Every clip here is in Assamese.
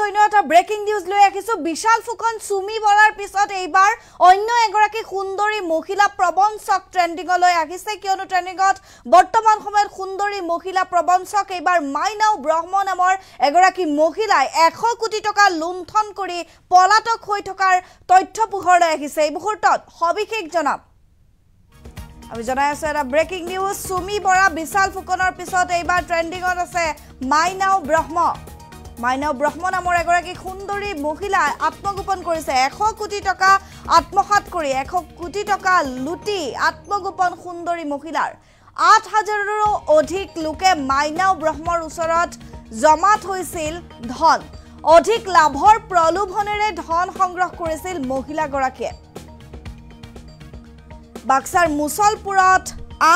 অন্য এটা ব্ৰেকিং নিউজ লৈ আহিছো বিশাল ফুকন সুমি বৰাৰ পিছত এইবাৰ অন্য এগৰাকী সুন্দৰী মহিলা প্ৰবঞ্চক ট্ৰেন্ডিংলৈ আহিছে কিয়নো ট্ৰেন্ডিংত বৰ্তমান সময়ত সুন্দৰী মহিলা প্ৰবঞ্চক এইবাৰ মাইনাও ব্ৰহ্ম নামৰ এগৰাকী মহিলাই 100 কোটি টকা লুণ্ঠন কৰি পলাতক হৈ থকাৰ তথ্য পোহৰলৈ আহিছে এই মুহূৰ্তত সবিশেষ জনাম আমি জনাই আছো এটা ব্ৰেকিং নিউজ সুমি বৰা বিশাল ফুকনৰ পিছত এইবাৰ ট্ৰেন্ডিংত আছে মাইনাও ব্ৰহ্ম নামৰ এগৰাকী সুন্দৰী মহিলাই আত্মগোপন কৰিছে 100 কোটি টকা আত্মসাৎ কৰি 100 কোটি টকা লুটি আত্মগোপন সুন্দৰী মহিলাৰ 8000ৰো অধিক লোকে মাইনাও ব্ৰহ্মৰ ওচৰত জমা থৈছিল ধন অধিক লাভৰ প্ৰলোভনেৰে ধন সংগ্ৰহ কৰিছিল মহিলাগৰাকীয়ে বাক্সাৰ মুছলপুৰত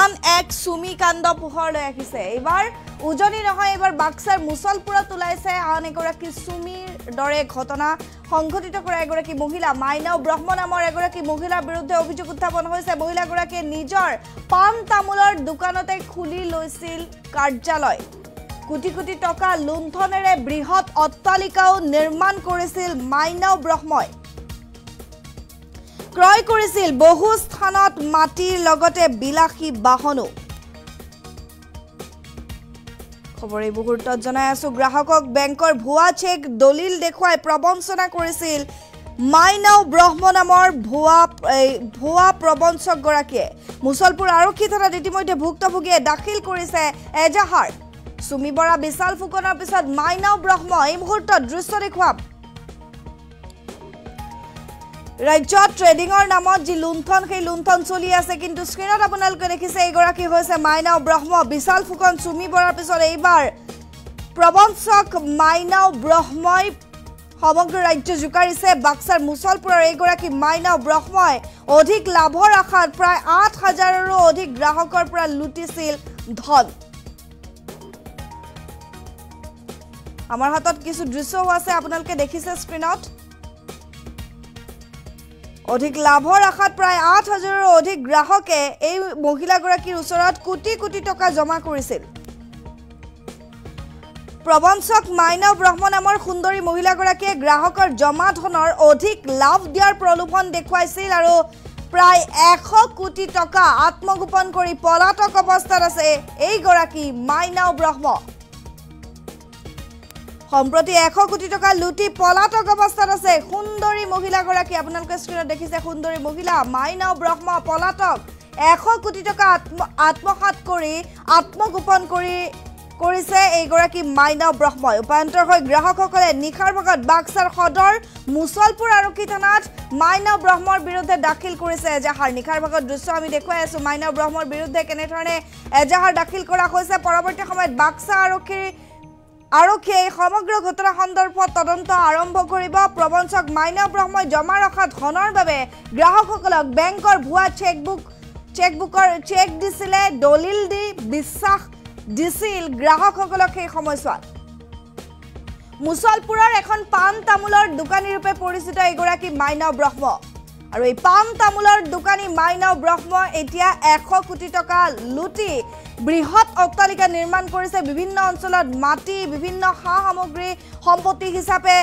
আন এক সুমি কাণ্ড পোহৰলৈ আহিছে এইবাৰ উজনি নহয় এইবাৰ বাক্সাৰ মুছলপুৰত ওলাইছে আন এগৰাকী সুমিৰ দৰে ঘটনা সংঘটিত কৰা এগৰাকী মহিলা মাইনাও ব্ৰহ্ম নামৰ এগৰাকী মহিলাৰ বিৰুদ্ধে অভিযোগ উত্থাপন হৈছে মহিলাগৰাকীয়ে নিজৰ পাণ তামোলৰ দোকানতে খুলি লৈছিল কাৰ্যালয় কোটি কোটি টকা লুণ্ঠনেৰে বৃহৎ অট্টালিকাও নিৰ্মাণ কৰিছিল মাইনাও ব্ৰহ্মই ক্ৰয় কৰিছিল বহু স্থানত মাটিৰ লগতে বিলাসী বাহনো খবৰ এই মুহূৰ্তত জনাই আছো গ্ৰাহকক বেংকৰ ভুৱা চেক দলিল দেখুৱাই প্ৰবঞ্চনা কৰিছিল মাইনাও ব্ৰহ্ম নামৰ ভুৱা প্ৰবঞ্চক গৰাকীয়ে মুছলপুৰ আৰক্ষী থানাত ইতিমধ্যে ভুক্তভোগীয়ে দাখিল কৰিছে এজাহাৰ সুমি বৰা বিশাল ফুকনৰ পিছত মাইনাও ব্ৰহ্ম এই মুহূৰ্তত দৃশ্য দেখুৱাম ৰাজ্যত ট্ৰেডিংৰ নামত যি লুণ্ঠন সেই লুণ্ঠন চলি আছে কিন্তু স্ক্ৰিনত আপোনালোকে দেখিছে এইগৰাকী হৈছে মাইনাও ব্ৰহ্ম বিশাল ফুকন সুমি বৰাৰ পিছত এইবাৰ প্ৰবঞ্চক মাইনাও ব্ৰহ্মই সমগ্ৰ ৰাজ্য জোকাৰিছে বাক্সাৰ মুছলপুৰৰ এইগৰাকী মাইনাও ব্ৰহ্মই অধিক লাভৰ আশাত প্ৰায় 8000ৰো অধিক গ্ৰাহকৰ পৰা লুটিছিল ধন আমাৰ হাতত কিছু দৃশ্যও আছে আপোনালোকে দেখিছে স্ক্ৰিনত অধিক লাভৰ আশাত প্ৰায় 8000ৰো অধিক গ্ৰাহকে এই মহিলাগৰাকীৰ ওচৰত কোটি কোটি টকা জমা কৰিছিল প্ৰবঞ্চক মাইনাও ব্ৰহ্ম নামৰ সুন্দৰী মহিলাগৰাকীয়ে গ্ৰাহকৰ জমা ধনৰ অধিক লাভ দিয়াৰ প্ৰলোভন দেখুৱাইছিল আৰু প্ৰায় 100 কোটি টকা আত্মগোপন কৰি পলাতক অৱস্থাত আছে এই গৰাকী মাইনাও ব্ৰহ্ম সম্প্ৰতি 100 কোটি টকা লুটি পলাতক অৱস্থাত আছে সুন্দৰী মহিলাগৰাকী আপোনালোকে স্ক্ৰিনত দেখিছে সুন্দৰী মহিলা মাইনাও ব্ৰহ্ম পলাতক 100 কোটি টকা আত্মসাৎ কৰি আত্মগোপন কৰিছে এইগৰাকী মাইনাও ব্ৰহ্মই উপায়ন্তৰ হৈ গ্ৰাহকসকলে নিখাৰ ভাগত বাক্সাৰ সদৰ মুছলপুৰ আৰক্ষী থানাত মাইনাও ব্ৰহ্মৰ বিৰুদ্ধে দাখিল কৰিছে এজাহাৰ নিখাৰ ভাগত দৃশ্য আমি দেখুৱাই আছো মাইনাও ব্ৰহ্মৰ বিৰুদ্ধে কেনেধৰণে এজাহাৰ দাখিল কৰা হৈছে পৰৱৰ্তী সময়ত বাক্সা আৰক্ষীয়ে সমগ্ৰ ঘটনা সন্দৰ্ভত তদন্ত আৰম্ভ কৰিব প্ৰবঞ্চক মাইনাও ব্ৰহ্মই জমা ৰখা ধনৰ বাবে গ্ৰাহকসকলক বেংকৰ ভুৱা চেক দিছিলে দলিল দি বিশ্বাস দিছিল গ্ৰাহকসকলক সেই সময়ছোৱাত মুছলপুৰৰ এখন পাণ তামোলৰ দোকানী ৰূপে পৰিচিত এগৰাকী মাইনাও ব্ৰহ্ম আৰু এই পাণ তামোলৰ দোকানী মাইনাও ব্ৰহ্ম এতিয়া 100 কোটি টকা লুটি বৃহৎ অট্টালিকা নিৰ্মাণ কৰিছে বিভিন্ন অঞ্চলত মাটি বিভিন্ন সামগ্ৰী সম্পত্তি হিচাপে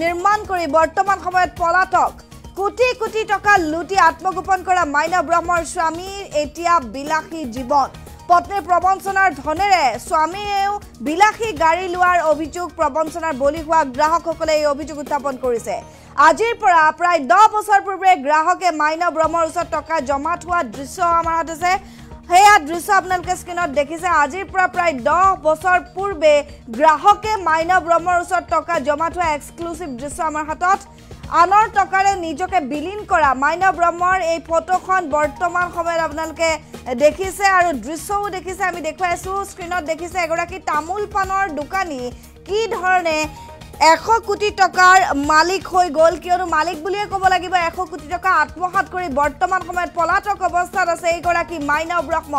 নিৰ্মাণ কৰি বৰ্তমান সময়ত পলাতক কোটি কোটি টকা লুটি আত্মগোপন কৰা মাইনাও ব্ৰহ্মৰ স্বামীৰ এতিয়া বিলাসী জীৱন পত্নীৰ প্ৰবঞ্চনাৰ ধনেৰে স্বামীয়েও বিলাসী গাড়ী লোৱাৰ অভিযোগ প্ৰবঞ্চনাৰ বলি হোৱা গ্ৰাহকসকলে এই অভিযোগ উত্থাপন কৰিছে আজিৰ পৰা প্ৰায় 10 বছৰ পূৰ্বে গ্ৰাহকে মাইনাও ব্ৰহ্মৰ ওচৰত টকা জমা থোৱা দৃশ্য আমাৰ হাতত আছে হেয়া দৃশ্য আপোনালোকে স্ক্ৰিনত দেখিছে আজিৰ পৰা প্ৰায় 10 বছৰ পূৰ্বে গ্ৰাহকে মাইনাও ব্ৰহ্মৰ ওচৰত টকা জমা থোৱা এক্সক্লুসিভ দৃশ্য আমাৰ হাতত আনৰ টকাৰে নিজকে বিলীন কৰা মাইনাও ব্ৰহ্মৰ এই ফটোখন বৰ্তমান সময়ত আপোনালোকে দেখিছে আৰু দৃশ্যও দেখিছে আমি দেখুৱাইছো স্ক্ৰিনত দেখিছে এগৰাকী তামোল পানৰ দোকানী কি ধৰণে 100 কোটি টকাৰ মালিক হৈ গল কিয়নো মালিক বুলিয়ে ক'ব লাগিব 100 কোটি টকা আত্মসাৎ কৰি বৰ্তমান সময়ত পলাতক অৱস্থাত আছে এইগৰাকী মাইনাও ব্ৰহ্ম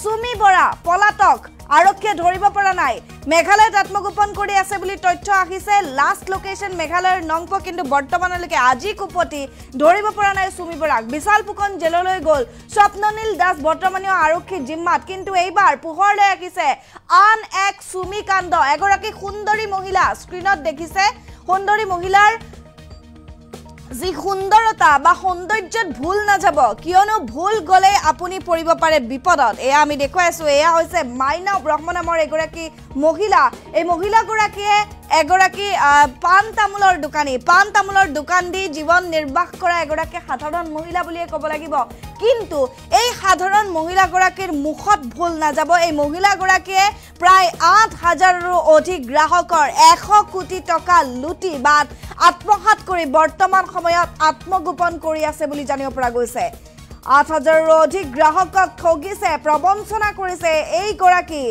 সুমি বৰা পলাতক আৰক্ষীয়ে ধৰিব পৰা নাই মেঘালয়ত আত্মগোপন কৰি আছে বুলি তথ্য আহিছে লাষ্ট লোকেশন মেঘালয়ৰ নংপ কিন্তু বৰ্তমানলৈকে আজি কুপতি ধৰিব পৰা নাই সুমি বৰাক বিশাল ফুকন জেললৈ গ'ল স্বপ্ননীল দাস বৰ্তমানীয় আৰক্ষী জিম্মাত কিন্তু এইবাৰ পোহৰলৈ আহিছে আন এক সুমি কাণ্ড এগৰাকী সুন্দৰী মহিলা স্ক্ৰিনত দেখিছে সুন্দৰী মহিলাৰ যি সুন্দৰতা বা সৌন্দৰ্যত ভুল না যাব কিয়নো ভুল গলে আপুনি পৰিব পাৰে বিপদত এয়া আমি দেখুৱাই আছো এয়া হৈছে মাইনা ব্ৰহ্ম নামৰ এগৰাকী মহিলা এই মহিলাগৰাকীয়ে এগৰাকী পান তামোলৰ দোকান দি জীৱন নিৰ্বাহ কৰা এগৰাকী সাধাৰণ মহিলা বুলিয়ে ক'ব লাগিব কিন্তু এই সাধাৰণ মহিলাগৰাকীৰ মুখত ভুল না যাব এই মহিলাগৰাকীয়ে প্ৰায় ৮,০০০ৰো অধিক গ্ৰাহকৰ ১০০ কোটি টকা লুটি বা আত্মসাৎ কৰি বৰ্তমান সময়ত আত্মগোপন কৰি আছে বুলি জানিব পৰা গৈছে ৮,০০০ৰো অধিক গ্ৰাহকক ঠগিছে প্ৰবঞ্চনা কৰিছে এইগৰাকী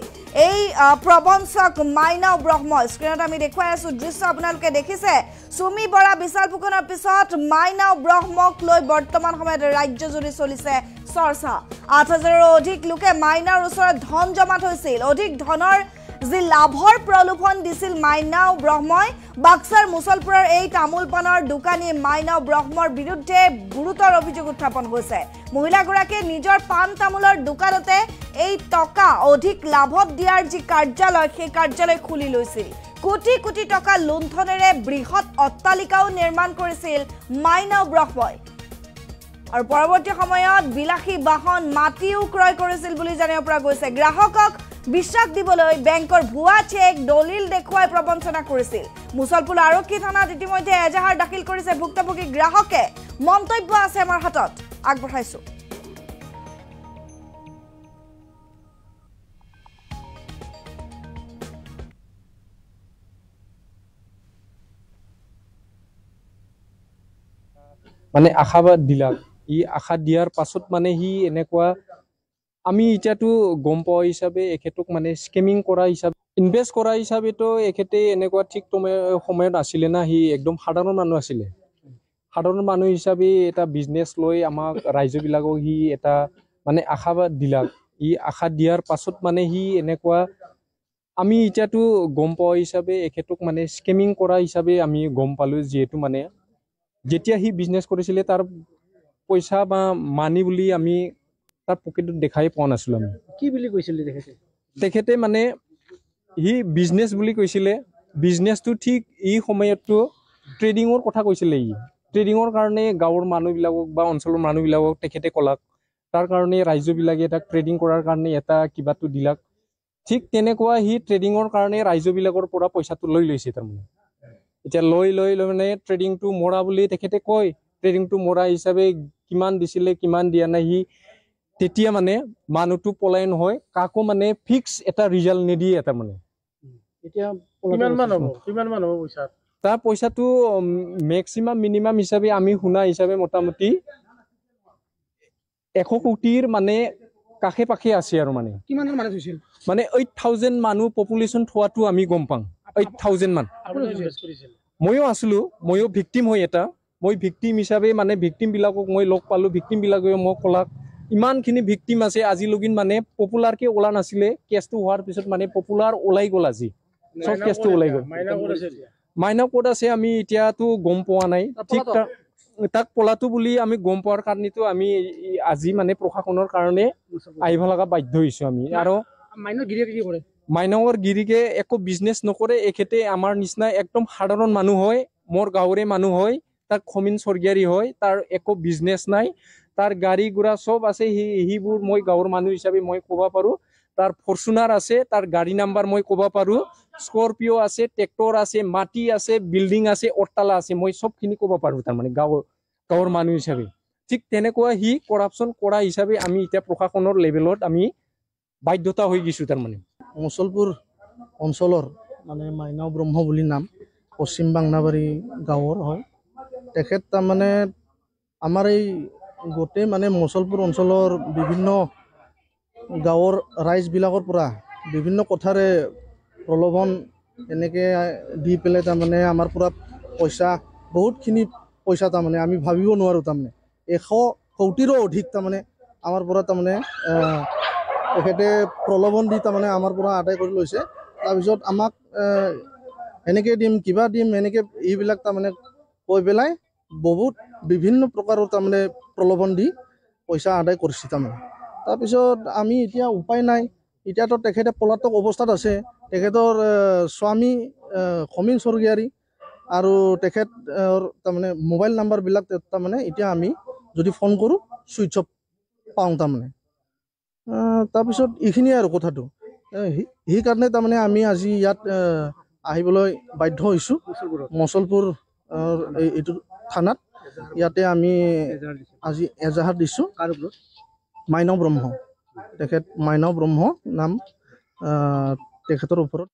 এই প্ৰবঞ্চক মাইনা ব্ৰহ্ম স্ক্ৰিনত আমি দেখুৱাই আছো দৃশ্য আপোনালোকে দেখিছে সুমি বৰা বিশাল ফুকনৰ পিছত মাইনা ব্ৰহ্মক লৈ বৰ্তমান সময়ত ৰাজ্যজুৰি চলিছে চৰ্চা ৮,০০০ৰো অধিক লোকে মাইনাৰ ওচৰত ধন জমা থৈছিল অধিক ধনৰ যি লাভৰ প্ৰলোভন দিছিল মাইনা ব্ৰহ্মই বাক্সাৰ মুছলপুৰৰ এই তামোল পানৰ দোকানী মাইনা ব্ৰহ্মৰ বিৰুদ্ধে গুৰুতৰ অভিযোগ উত্থাপন হৈছে মহিলাগৰাকীয়ে নিজৰ পান তামোলৰ দোকানতে এই টকা অধিক লাভত দিয়াৰ যি কাৰ্যালয় সেই কাৰ্যালয় খুলি লৈছিল কোটি কোটি টকা লুণ্ঠনেৰে বৃহৎ অট্টালিকাও নিৰ্মাণ কৰিছিল মাইনা ব্ৰহ্মই আৰু পৰৱৰ্তী সময়ত বিলাসী বাহন মাটিও ক্ৰয় কৰিছিল বুলি জানিব পৰা গৈছে গ্ৰাহকক বিশ্বাস দিবলৈ বেংকৰ ভুৱা চেক দলিল দেখুৱাই প্ৰবঞ্চনা কৰিছিল মুছলপুৰ আৰক্ষী থানাত ইতিমধ্যে এজাহাৰ দাখিল কৰিছে ভুক্তভোগী গ্ৰাহকে মন্তব্য আছে আমাৰ হাতত আগবঢ়াইছো মানে আশাবাদ দিলাক ই আশা দিয়াৰ পাছত মানে হি এনেকুৱা আমি এতিয়াতো গম পোৱা হিচাপে এখেতক মানে স্কেমিং কৰা হিচাপে ইনভেষ্ট কৰা হিচাপেতো এখেতে এনেকুৱা ঠিক সময়ত আছিলে না হি একদম সাধাৰণ মানুহ আছিলে সাধাৰণ মানুহ হিচাপে এটা বিজনেছ লৈ আমাক ৰাইজবিলাকক হি এটা মানে আশাবাদ দিলাক ই আশা দিয়াৰ পাছত মানে হি এনেকুৱা আমি এতিয়াতো গম পোৱা হিচাপে এখেতক মানে স্কেমিং কৰা হিচাপে আমি গম পালোঁ যিহেতু মানে যেতিয়া হি বিজনেছ কৰিছিলে তাৰ পইচা বা মানি বুলি আমি তাৰ পকেটত দেখাই পোৱা নাছিলোঁ আমি কি বুলি কৈছিল তেখেতে মানে হি বিজনেছ বুলি কৈছিলে বিজনেছটো ঠিক এই সময়ততো ট্ৰেডিঙৰ কথা কৈছিলে ই ট্ৰেডিঙৰ কাৰণে গাঁৱৰ মানুহবিলাকক বা অঞ্চলৰ মানুহবিলাকক তেখেতে ক'লাক তাৰ কাৰণে ৰাজ্যবিলাকে তাক ট্ৰেডিং কৰাৰ কাৰণে এটা কিবাটো দিলাক ঠিক তেনেকুৱা হি ট্ৰেডিঙৰ কাৰণে ৰাজ্যবিলাকৰ পৰা পইচাটো লৈ লৈছে তাৰমানে এতিয়া লৈ মানে ট্ৰেডিংটো মৰা বুলি তেখেতে কয় ট্ৰেডিংটো মৰা হিচাপে কিমান দিছিলে কিমান দিয়া নাই হি তেতিয়া মানে মানুহটো পলায়ন হয় কাকো মানে ফিক্স এটা ৰিজাল্ট নিদিয়ে তাৰমানে এতিয়া কিমান মান হ'ব পইচা তাৰ পইচাটো মেক্সিমাম মিনিমাম হিচাপে আমি শুনা হিচাপে মোটামুটি 100 কোটিৰ মানে কাষে পাখে আছে আৰু মানে কিমান মানুহ হৈছিল মানে 8,000 মানুহ পপুলেশ্যন থোৱাটো আমি গম পাওঁ 8,000 মান ময়ো আছিলোঁ ময়ো ভিক্টিম হয় এটা মই ভিক্টিম হিচাপে মানে ভিক্টিমবিলাকক মই লগ পালোঁ ভিক্টিমবিলাকে মোক ক'লাক ইমানখিনি ভিক্টিম আছে আজিলৈকে মানে পপুলাৰকে ওলা নাছিলে কেছটো হোৱাৰ পিছত মানে পপুলাৰ ওলাই গ'ল আজি চব কেছটো ওলাই গ'ল মাইনা ক'ত আছে আমি এতিয়াতো গম পোৱা নাই ঠিক তাক পলাটো বুলি আমি গম পোৱাৰ কাৰণেতো আমি আজি মানে প্ৰশাসনৰ কাৰণে আহিব লগা বাধ্য হৈছোঁ আমি আৰু মাইনাৰ গিৰিকে একো বিজনেছ নকৰে এখেতে আমাৰ নিচিনা একদম সাধাৰণ মানুহ হয় মোৰ গাঁৱৰে মানুহ হয় তাৰ খমিন স্বৰ্গীয়াৰী হয় তাৰ একো বিজনেছ নাই তাৰ গাড়ী ঘোড়া চব আছে সেইবোৰ মই গাঁৱৰ মানুহ হিচাপে মই ক'ব পাৰোঁ তাৰ ফৰ্চুনাৰ আছে তাৰ গাড়ী নাম্বাৰ মই ক'ব পাৰোঁ স্কৰপিঅ' আছে ট্ৰেক্টৰ আছে মাটি আছে বিল্ডিং আছে অট্টালা আছে মই চবখিনি ক'ব পাৰোঁ তাৰমানে গাঁৱৰ মানুহ হিচাপে ঠিক তেনেকুৱা সি কৰাপশ্যন কৰা হিচাপে আমি এতিয়া প্ৰশাসনৰ লেভেলত আমি বাধ্যতা হৈ গৈছোঁ তাৰমানে মুছলপুৰ অঞ্চলৰ মানে মাইনা ব্ৰহ্ম বুলি নাম পশ্চিম বাংনাবাৰী গাঁৱৰ হয় তেখেত তাৰমানে আমাৰ এই গোটেই মানে মুছলপুৰ অঞ্চলৰ বিভিন্ন গাঁৱৰ ৰাইজবিলাকৰ পৰা বিভিন্ন কথাৰে প্ৰলোভন এনেকৈ দি পেলাই তাৰমানে আমাৰ পৰা পইচা বহুতখিনি পইচা তাৰমানে আমি ভাবিব নোৱাৰোঁ তাৰমানে 100 কোটিৰো অধিক তাৰমানে আমাৰ পৰা তাৰমানে তেখেতে প্ৰলোভন দি তাৰমানে আমাৰ পৰা আদায় কৰি লৈছে। তাৰপিছত আমাক এনেকৈ দিম কিবা দিম এনেকৈ এইবিলাক তাৰমানে কৈ পেলাই বহুত বিভিন্ন প্ৰকাৰৰ তাৰমানে প্ৰলোভন দি পইচা আদায় কৰিছে তাৰমানে। তাৰপিছত আমি এতিয়া উপায় নাই, এতিয়াতো তেখেতে পলাতক অৱস্থাত আছে। তেখেতৰ স্বামী সমীৰ স্বৰ্গীয়াৰী আৰু তেখেত তাৰমানে মোবাইল নাম্বাৰবিলাক তাৰমানে এতিয়া আমি যদি ফোন কৰোঁ ছুইচ অফ পাওঁ তাৰমানে। তাৰপিছত এইখিনিয়ে আৰু কথাটো। সেইকাৰণে তাৰমানে আমি আজি ইয়াত আহিবলৈ বাধ্য হৈছোঁ মচলপুৰ এইটো থানাত। ইয়াতে আমি আজি এজাহাৰ দিছোঁ মাইনাও ব্ৰহ্ম, তেখেত মাইনাও ব্ৰহ্ম নাম তেখেতৰ ওপৰত।